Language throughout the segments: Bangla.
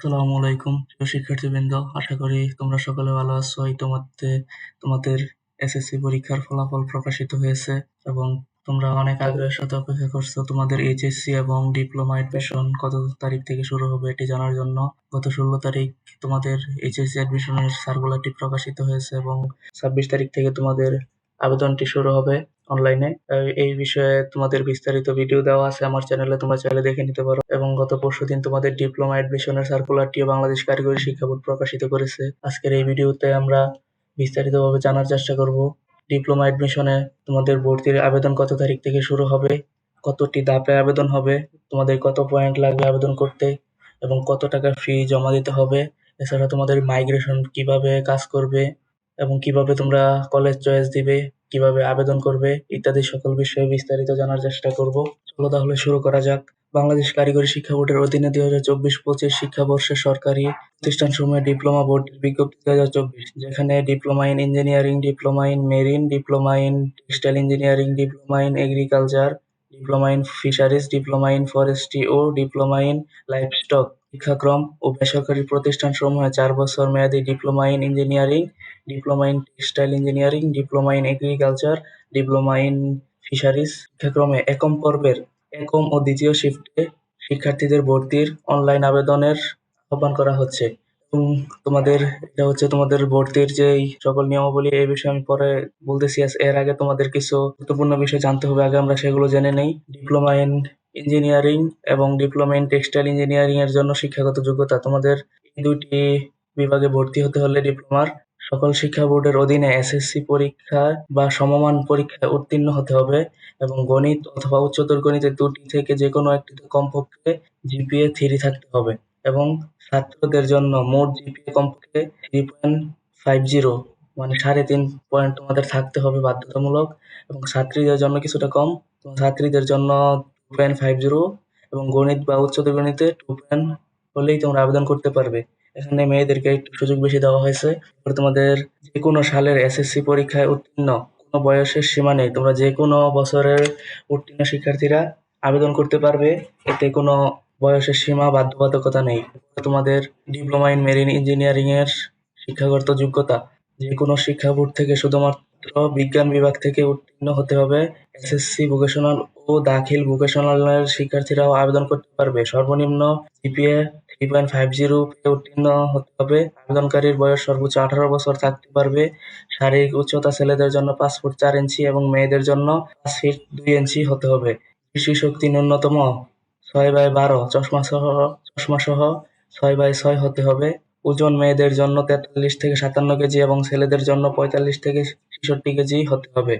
আসসালামু আলাইকুম প্রিয় শিক্ষার্থীবৃন্দ, আশা করি তোমরা সকলে ভালো আছো। ইতোমধ্যে তোমাদের এসএসসি পরীক্ষার ফলাফল প্রকাশিত হয়েছে এবং তোমরা অনেক আগ্রহের সাথে অপেক্ষা করছো তোমাদের এইচএসসি এবং ডিপ্লোমা এডমিশন কত তারিখ থেকে শুরু হবে এটি জানার জন্য। গত 16 তারিখ তোমাদের এইচএসসি অ্যাডমিশনের সার্কুলারটি প্রকাশিত হয়েছে এবং 26 তারিখ থেকে তোমাদের আবেদনটি শুরু হবে অনলাইনে। এই বিষয়ে তোমাদের বিস্তারিত ভিডিও দেওয়া আছে আমার চ্যানেলে, তোমরা চাইলে দেখে নিতে পারো। এবং গত পরশুদিন তোমাদের ডিপ্লোমা এডমিশনের সার্কুলারটিও বাংলাদেশ কারিগরি শিক্ষা বোর্ড প্রকাশিত করেছে। আজকের এই ভিডিওতে আমরা বিস্তারিতভাবে জানার চেষ্টা করব ডিপ্লোমা এডমিশনে তোমাদের ভর্তির আবেদন কত তারিখ থেকে শুরু হবে, কতটি ধাপে আবেদন হবে, তোমাদের কত পয়েন্ট লাগবে আবেদন করতে এবং কত টাকা ফি জমা দিতে হবে। এছাড়া তোমাদের মাইগ্রেশন কিভাবে কাজ করবে এবং কিভাবে তোমরা কলেজ চয়েস দিবে, কিভাবে আবেদন করবে ইত্যাদি সকল বিষয়ে বিস্তারিত জানার চেষ্টা করব। চলো তাহলে শুরু করা যাক। বাংলাদেশ কারিগরি শিক্ষা বোর্ডের অধীনে 2024-25 শিক্ষাবর্ষে সরকারি প্রতিষ্ঠানসমূহে ডিপ্লোমা ভর্তির বিজ্ঞপ্তি 2024, যেখানে diploma in engineering, diploma in marine, diploma in textile engineering, diploma in agriculture, diploma in fisheries, diploma in forestry ও ডিপ্লোমা ইন লাইভস্টক শিক্ষাক্রম ও বেসরকারি প্রতিষ্ঠানসমূহে 4 বছর মেয়াদী diploma in engineering, diploma in textile engineering, diploma in agriculture, diploma in fisheries শিক্ষাক্রমে একম পর্বের একম ও দ্বিতীয় শিফটে শিক্ষার্থীদের ভর্তির অনলাইন আবেদনের আহ্বান করা হচ্ছে। এবং এটা হচ্ছে তোমাদের ভর্তির যেই সকল নিয়মাবলী, এই বিষয়ে আমি পরে বলতেছি। এর আগে তোমাদের কিছু গুরুত্বপূর্ণ বিষয় জানতে হবে, আগে আমরা সেগুলো জেনে নেই। ডিপ্লোমা ইন ইঞ্জিনিয়ারিং এবং ডিপ্লোমা ইন টেক্সটাইল ইঞ্জিনিয়ারিং এর জন্য শিক্ষাগত যোগ্যতা, তোমাদের এই দুইটি বিভাগে ভর্তি হতে হলে ডিপ্লোমার সকল শিক্ষা বোর্ডের অধীনে এসএসসি পরীক্ষা বা সমমান পরীক্ষায় উত্তীর্ণ হতে হবে এবং গণিত অথবা উচ্চতর গণিতের দুটি থেকে যে কোনো একটিতে কমপক্ষে জিপিএ 3 থাকতে হবে এবং ছাত্রদের জন্য মোট জিপিএ কমপক্ষে 3.50, মানে 3.5 পয়েন্ট তোমাদের থাকতে হবে বাধ্যতামূলক। এবং ছাত্রীদের জন্য কিছুটা কম, ছাত্রীদের জন্য 2.50 এবং গণিত বা উচ্চতর গণিতে 2 হলেই তোমরা আবেদন করতে পারবে। এখানে মেয়েদেরকে একটু সুযোগ বেশি দেওয়া হয়েছে। তোমাদের যে কোনো সালের এসএসসি পরীক্ষায় উত্তীর্ণ, কোনো বয়সের সীমা নেই, তোমরা যে কোনো বছরের উত্তীর্ণ শিক্ষার্থীরা আবেদন করতে পারবে, এতে কোনো বয়সের সীমা বাধ্যবাধকতা নেই। তোমাদের ডিপ্লোমা ইন মেরিন ইঞ্জিনিয়ারিং এর শিক্ষাগত যোগ্যতা, যে কোনো শিক্ষা বোর্ড থেকে শুধুমাত্র বিজ্ঞান বিভাগ থেকে উত্তীর্ণ হতে হবে। এসএসসি ভোকেশনাল ও দাখিল ভোকেশনালের শিক্ষার্থীরাও আবেদন করতে পারবে। সর্বনিম্ন জিপিএ 3.50 পেয়ে উত্তীর্ণ হতে হবে। আবেদনকারীর বয়স সর্বোচ্চ 18 বছর থাকতে পারবে। শারীরিক উচ্চতা ছেলেদের জন্য 5 ফুট 4 ইঞ্চি এবং মেয়েদের জন্য 5 ফিট 2 ইঞ্চি হতে হবে। দৃষ্টিশক্তি ন্যূনতম 6/12 চশমা সহ 6/6 হতে হবে। ওজন মেয়েদের জন্য 43 থেকে 57 কেজি এবং ছেলেদের জন্য 45 থেকে 66 কেজি হতে হবে।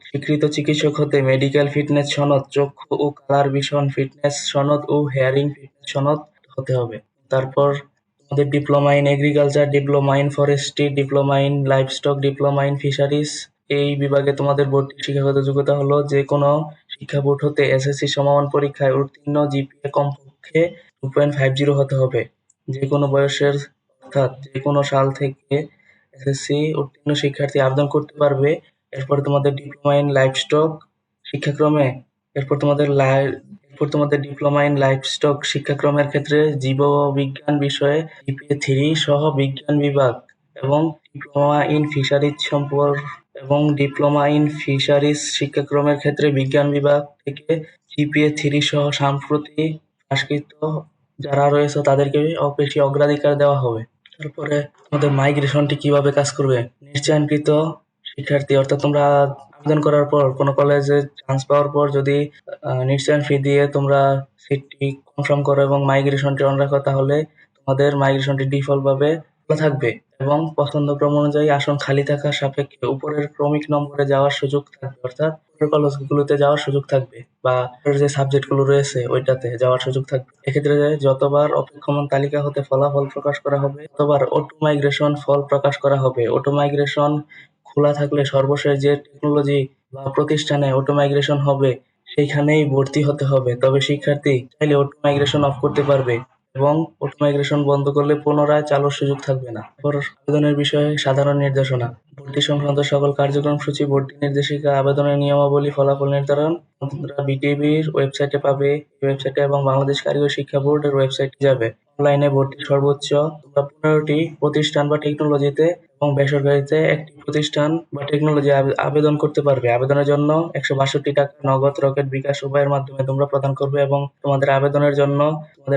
স্বীকৃত চিকিৎসক হতে মেডিকেল ফিটনেস সনদ, চক্ষু ও কালার ভিশন ফিটনেস সনদ ও হেয়ারিং ফিটনেস সনদ হতে হবে। তারপর তোমাদের diploma in agriculture, diploma in forestry, diploma in livestock, diploma in fisheries এই বিভাগে তোমাদের ভর্তির শিক্ষাগত যোগ্যতা হলো যে কোনো শিক্ষা বোর্ড হতে এসএসসি সমমান পরীক্ষায় উত্তীর্ণ জিপিএ কমপক্ষে 2.50 হতে হবে। যে কোনো বয়সের অর্থাৎ যে কোনো সাল থেকে এসএসসি উত্তীর্ণ শিক্ষার্থী আবেদন করতে পারবে। এরপর তোমাদের ডিপ্লোমা ইন লাইভস্টক শিক্ষাক্রমে এরপর তোমাদের ডিপ্লোমা ইন লাইভস্টক শিক্ষাক্রমের ক্ষেত্রে জীববিজ্ঞান বিষয়ে জিপিএ 3 সহ বিজ্ঞান বিভাগ এবং ডিপ্লোমা ইন ফিশারিজ শিক্ষাক্রমের ক্ষেত্রে বিজ্ঞান বিভাগ থেকে জিপিএ 3 সহ সাম্প্রতিক পাশকৃত যারা রয়েছে তাদেরকে বেশি অগ্রাধিকার দেওয়া হবে। তারপরে তোমাদের মাইগ্রেশনটি কিভাবে কাজ করবে। নিশ্চয়নকৃত শিক্ষার্থী, অর্থাৎ তোমরা আবেদন করার পর কোনো কলেজে চান্স পাওয়ার পর যদি নিশ্চয়ন ফি দিয়ে তোমরা সিটটি কনফার্ম করো এবং মাইগ্রেশনটি অন রাখো, তাহলে তোমাদের মাইগ্রেশনটি ডিফল্ট ভাবে খোলা থাকবে এবং পছন্দক্রম অনুযায়ী আসন খালি থাকার সাপেক্ষে উপরের ক্রমিক নম্বরে যাওয়ার সুযোগ থাকবে, অর্থাৎ উপরের কলেজগুলোতে যাওয়ার সুযোগ থাকবে বা যে সাবজেক্টগুলো রয়েছে ওইটাতে যাওয়ার সুযোগ থাকবে। এক্ষেত্রে যতবার অপেক্ষমান তালিকা হতে ফলাফল প্রকাশ করা হবে ততবার অটো মাইগ্রেশন ফল প্রকাশ করা হবে। অটো মাইগ্রেশন খোলা থাকলে সর্বশেষ যে টেকনোলজি বা প্রতিষ্ঠানে অটো মাইগ্রেশন হবে সেইখানেই ভর্তি হতে হবে। তবে শিক্ষার্থী চাইলে অটো মাইগ্রেশন অফ করতে পারবে এবং অটো মাইগ্রেশন বন্ধ করলে পুনরায় চালুর সুযোগ থাকবে না। এরপর আবেদনের বিষয়ে সাধারণ নির্দেশনা, ভর্তি সংক্রান্ত সকল কার্যক্রম সূচি, ভর্তি নির্দেশিকা, আবেদনের নিয়মাবলী, ফলাফল নির্ধারণ তোমরা বিটিভির ওয়েবসাইটে পাবে। ওয়েবসাইটে এবং বাংলাদেশ কারিগরি শিক্ষা বোর্ডের ওয়েবসাইটে যাবে। অনলাইনে ভর্তির সর্বোচ্চ তোমরা 15টি প্রতিষ্ঠান বা টেকনোলজিতে এবং বেসরকারিতে একটি প্রতিষ্ঠান বা টেকনোলজি আবেদন করতে পারবে। আবেদনের জন্য 162 টাকা নগদ, রকেট, বিকাশ উভয়ের মাধ্যমে তোমরা প্রদান করবে এবং তোমাদের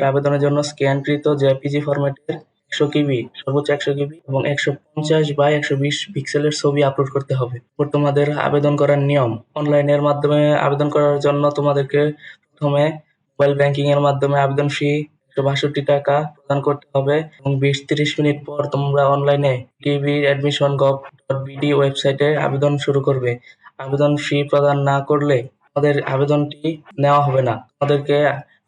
আবেদনের জন্য স্ক্যানকৃত জেপিজি ফরম্যাটের 100 কিবি, সর্বোচ্চ 100 কিবি এবং 150 বাই 120 পিক্সেলের ছবি আপলোড করতে হবে। এরপর তোমাদের আবেদন করার নিয়ম: অনলাইনের মাধ্যমে আবেদন করার জন্য তোমাদেরকে প্রথমে মোবাইল ব্যাংকিং এর মাধ্যমে আবেদন ফি 162 টাকা প্রদান করতে হবে এবং 20-30 মিনিট পর তোমরা অনলাইনে tbadmission.gov.bd ওয়েবসাইটে আবেদন শুরু করবে। আবেদন ফি প্রদান না করলে তোমাদের আবেদনটি নেওয়া হবে না। তোমাদেরকে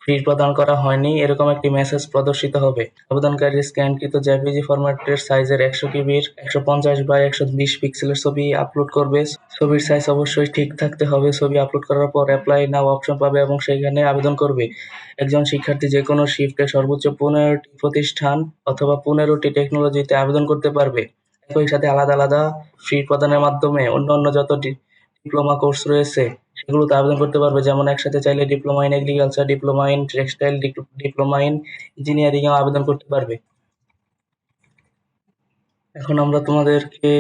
ফি প্রদান করা হয়নি এরকম একটি মেসেজ প্রদর্শিত হবে। আবেদনকারী স্ক্যানকৃত জেপিজি ফরম্যাটের সাইজের 100 কিবির 150 বাই 120 পিক্সেলের ছবি আপলোড করবে। ছবির সাইজ অবশ্যই ঠিক থাকতে হবে। ছবি আপলোড করার পর অ্যাপ্লাই নাও অপশন পাবে এবং সেখানে আবেদন করবে। একজন শিক্ষার্থী যে কোনো শিফটে সর্বোচ্চ 15টি প্রতিষ্ঠান অথবা 15টি টেকনোলজিতে আবেদন করতে পারবে। একই সাথে আলাদা আলাদা ফি প্রদানের মাধ্যমে অন্যান্য যত ডিপ্লোমা কোর্স রয়েছে সেগুলোতে আবেদন করতে পারবে। যেমন একসাথে চাইলে diploma in agriculture, diploma in textile, diploma in engineering এও আবেদন করতে পারবে। এখন আমরা তোমাদেরকে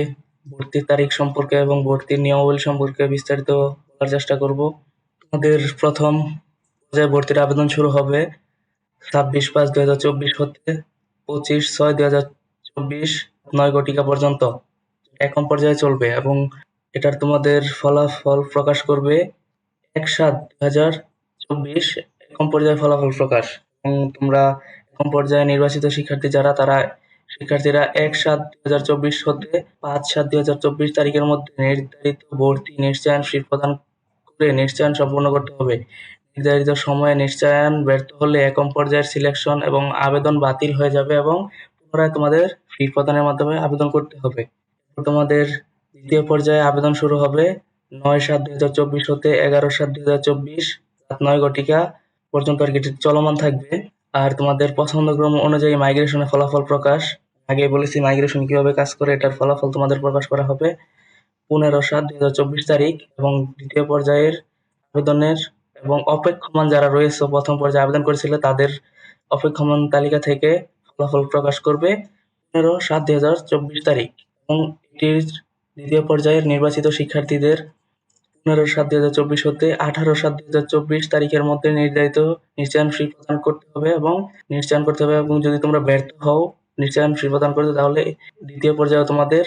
ভর্তির তারিখ সম্পর্কে এবং ভর্তির নিয়মাবলী সম্পর্কে বিস্তারিত বলার চেষ্টা করব। তোমাদের প্রথম পর্যায়ে ভর্তির আবেদন শুরু হবে 26/5/2024 হতে 25/6/2024 9 ঘটিকা পর্যন্ত একম পর্যায়ে চলবে এবং এটার তোমাদের ফলাফল প্রকাশ করবে 1/7/2024 একম পর্যায়ে ফলাফল প্রকাশ। এবং তোমরা একম পর্যায়ে নির্বাচিত শিক্ষার্থীরা 1/7/2024 হতে 5/7/2024 তারিখের মধ্যে নির্ধারিত ভর্তি নিশ্চয়ন ফি প্রদান করে নিশ্চয়ন সম্পূর্ণ করতে হবে। নির্ধারিত সময়ে নিশ্চয়ন ব্যর্থ হলে একম পর্যায়ের সিলেকশন এবং আবেদন বাতিল হয়ে যাবে এবং পুনরায় তোমাদের ফি প্রদানের মাধ্যমে আবেদন করতে হবে। তোমাদের দ্বিতীয় পর্যায়ে আবেদন শুরু হবে 9/7/2024 হতে 11/7/2024 রাত 9 ঘটিকা পর্যন্ত আর কি চলমান থাকবে। আর তোমাদের পছন্দক্রম অনুযায়ী মাইগ্রেশনের ফলাফল প্রকাশ। আগে বলেছি মাইগ্রেশন কিভাবে কাজ করে, এটার ফলাফল তোমাদের প্রকাশ করা হবে 15/7/2024 তারিখ এবং দ্বিতীয় পর্যায়ের আবেদনের এবং অপেক্ষমান যারা রয়েছে প্রথম পর্যায়ে আবেদন করেছিল তাদের অপেক্ষমান তালিকা থেকে ফলাফল প্রকাশ করবে 15/7/2024 তারিখ এবং এটির দ্বিতীয় পর্যায়ের নির্বাচিত শিক্ষার্থীদের 15/7/2024 হতে 18/7/2024 তারিখের মধ্যে নির্ধারিত নিশ্চয়ন ফি প্রদান করতে হবে এবং যদি তোমরা ব্যর্থ হও নিশ্চয়ন ফি প্রদান করতে তাহলে দ্বিতীয় পর্যায়ে তোমাদের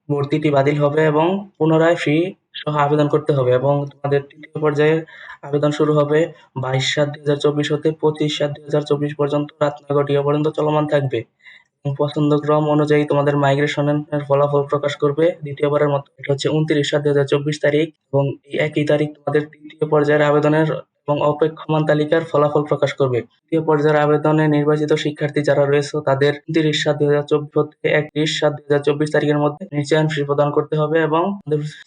ভর্তিটি বাতিল হবে এবং পুনরায় ফি সহ আবেদন করতে হবে এবং তোমাদের তৃতীয় পর্যায়ের আবেদন শুরু হবে 22/7/2024 হতে 25/7/2024 পর্যন্ত রাত 9 ঘটিকা পর্যন্ত চলমান থাকবে। পছন্দক্রম অনুযায়ী তোমাদের মাইগ্রেশনের ফলাফল প্রকাশ করবে দ্বিতীয়বারের মতো। এটা হচ্ছে 29/7/2024 তারিখ এবং এই একই তারিখ তোমাদের তৃতীয় পর্যায়ের আবেদনের এবং অপেক্ষমান তালিকার ফলাফল প্রকাশ করবে। তৃতীয় পর্যায়ের আবেদনে নির্বাচিত শিক্ষার্থী যারা রয়েছে তাদের 29/7/2024 হতে 31/7/2024 তারিখের মধ্যে নিশ্চয়ন ফি প্রদান করতে হবে এবং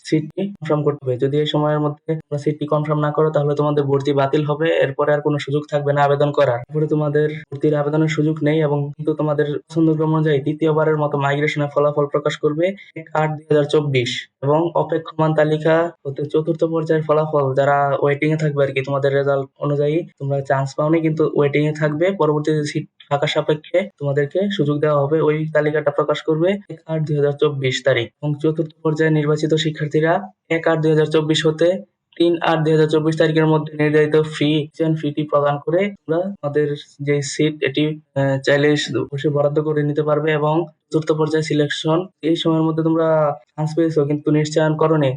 সিটটি কনফার্ম করতে হবে। যদি এই সময়ের মধ্যে তোমরা সিটটি কনফার্ম না করো তাহলে তোমাদের ভর্তি বাতিল হবে। এরপরে আর কোনো সুযোগ থাকবে না আবেদন করার। এরপরে তোমাদের ভর্তির আবেদনের সুযোগ নেই এবং কিন্তু তোমাদের পছন্দক্রম অনুযায়ী তৃতীয়বারের মতো মাইগ্রেশনের ফলাফল প্রকাশ করবে 1/8/2024 এবং অপেক্ষমান তালিকা হতে চতুর্থ পর্যায়ের ফলাফল যারা ওয়েটিং এ থাকবে আর কি, তোমাদের রেজাল্ট অনুযায়ী তোমরা চান্স পাওনি কিন্তু ওয়েটিং এ থাকবে, পরবর্তীতে সিট থাকা সাপেক্ষে তোমাদেরকে সুযোগ দেওয়া হবে, ওই তালিকাটা প্রকাশ করবে 1/8/2024 তারিখ এবং চতুর্থ পর্যায়ে নির্বাচিত শিক্ষার্থীরা 1/8/2024 হতে 3/8/2024 তারিখের মধ্যে নির্ধারিত ফিটি প্রদান করে তোমরা তোমাদের যে সিট এটি চাইলে বসে বরাদ্দ করে নিতে পারবে এবং চতুর্থ পর্যায়ে সিলেকশন এই সময়ের মধ্যে তোমরা চান্স পেয়েছো কিন্তু নিশ্চয়ন করোনি,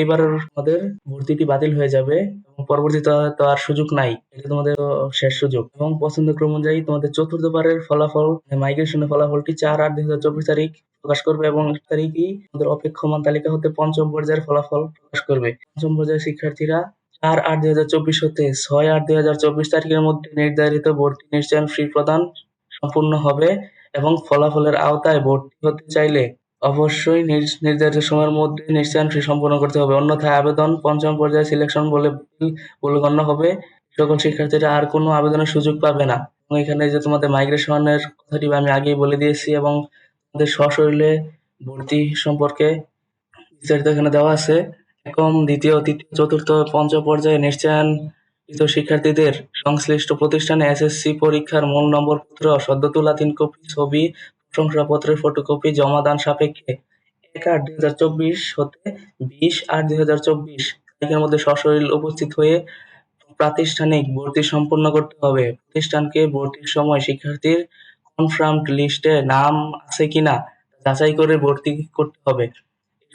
এবার তোমাদের ভর্তিটি বাতিল হয়ে যাবে এবং পরবর্তীতে তো আর সুযোগ নাই, এটা তোমাদের শেষ সুযোগ। এবং পছন্দক্রম অনুযায়ী তোমাদের চতুর্থবারের ফলাফল মাইগ্রেশনের ফলাফলটি 4/8/2024 তারিখ প্রকাশ করবে এবং তারিখই আমাদের অপেক্ষমান তালিকা হতে পঞ্চম পর্যায়ের ফলাফল প্রকাশ করবে। পঞ্চম পর্যায়ের শিক্ষার্থীরা 4/8/2024 হতে 6/8/2024 তারিখের মধ্যে নির্ধারিত ভর্তি নিশ্চয়ন ফি প্রদান সম্পূর্ণ হবে এবং ফলাফলের আওতায় ভর্তি হতে চাইলে অবশ্যই নির্ধারিত সময়ের মধ্যে নিশ্চয়ন ফি সম্পূর্ণ করতে হবে, অন্যথায় আবেদন পঞ্চম পর্যায়ে সিলেকশন বলে গণ্য হবে। সকল শিক্ষার্থীরা আর কোনো আবেদনের সুযোগ পাবে না এবং এখানে যে তোমাদের মাইগ্রেশনের কথাটি আমি আগেই বলে দিয়েছি এবং তোমাদের সশরীরে ভর্তি সম্পর্কে বিস্তারিত এখানে দেওয়া আছে। একম, দ্বিতীয়, তৃতীয়, চতুর্থ, পঞ্চম পর্যায়ে নিশ্চয়ন কৃত শিক্ষার্থীদের সংশ্লিষ্ট প্রতিষ্ঠানে এসএসসি পরীক্ষার মূল নম্বরপত্র, সদ্য তোলা ৩ কপি ছবি, প্রশংসাপত্রের ফটোকপি জমা দান সাপেক্ষে ১/৮/২০২৪ হতে ২০/৮/২০২৪ তারিখের মধ্যে সশরীরে উপস্থিত হয়ে প্রাতিষ্ঠানিক ভর্তি সম্পন্ন করতে হবে। প্রতিষ্ঠানকে ভর্তির সময় শিক্ষার্থীর কনফার্মড লিস্টে নাম আছে কিনা তা যাচাই করে ভর্তি করতে হবে।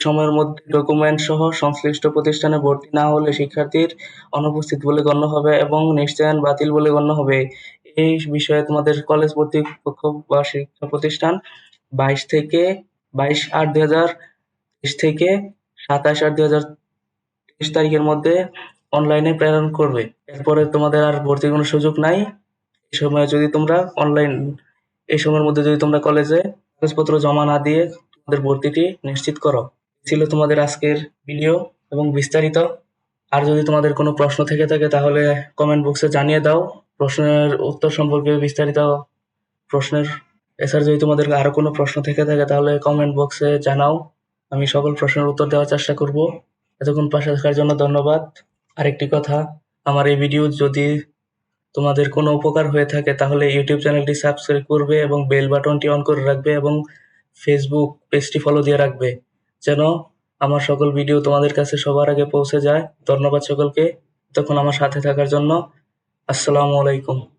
এই সময়ের মধ্যে ডকুমেন্ট সহ সংশ্লিষ্ট প্রতিষ্ঠানে ভর্তি না হলে শিক্ষার্থীর অনুপস্থিত বলে গণ্য হবে এবং নিশ্চয়ন বাতিল বলে গণ্য হবে। এই বিষয়ে তোমাদের কলেজ কর্তৃপক্ষ বা শিক্ষা প্রতিষ্ঠান ২২/৮/২০২৩ থেকে ২৭/৮/২০২৩ তারিখের মধ্যে অনলাইনে প্রেরণ করবে। এরপরে তোমাদের আর ভর্তির কোনো সুযোগ নাই। এই সময়ের মধ্যে যদি তোমরা কলেজে কাগজপত্র জমা না দিয়ে তোমাদের ভর্তিটি নিশ্চিত করো। ছিল তোমাদের আজকের ভিডিও এবং বিস্তারিত। আর যদি তোমাদের কোনো প্রশ্ন থেকে থাকে তাহলে কমেন্ট বক্সে জানিয়ে দাও প্রশ্নের উত্তর সম্পর্কে বিস্তারিত প্রশ্নের। এছাড়া যদি তোমাদের আরো কোনো প্রশ্ন থেকে থাকে তাহলে কমেন্ট বক্সে জানাও, আমি সকল প্রশ্নের উত্তর দেওয়ার চেষ্টা করব। এতক্ষণ পাশে থাকার জন্য ধন্যবাদ। আরেকটি কথা, আমার এই ভিডিও যদি তোমাদের কোনো উপকার হয়ে থাকে তাহলে ইউটিউব চ্যানেলটি সাবস্ক্রাইব করবে এবং বেল বাটনটি অন করে রাখবে এবং ফেসবুক পেজটি ফলো দিয়ে রাখবে যেন আমার সকল ভিডিও তোমাদের কাছে সবার আগে পৌঁছে যায়। ধন্যবাদ সকলকে এতক্ষণ আমার সাথে থাকার জন্য। আসসালামু আলাইকুম।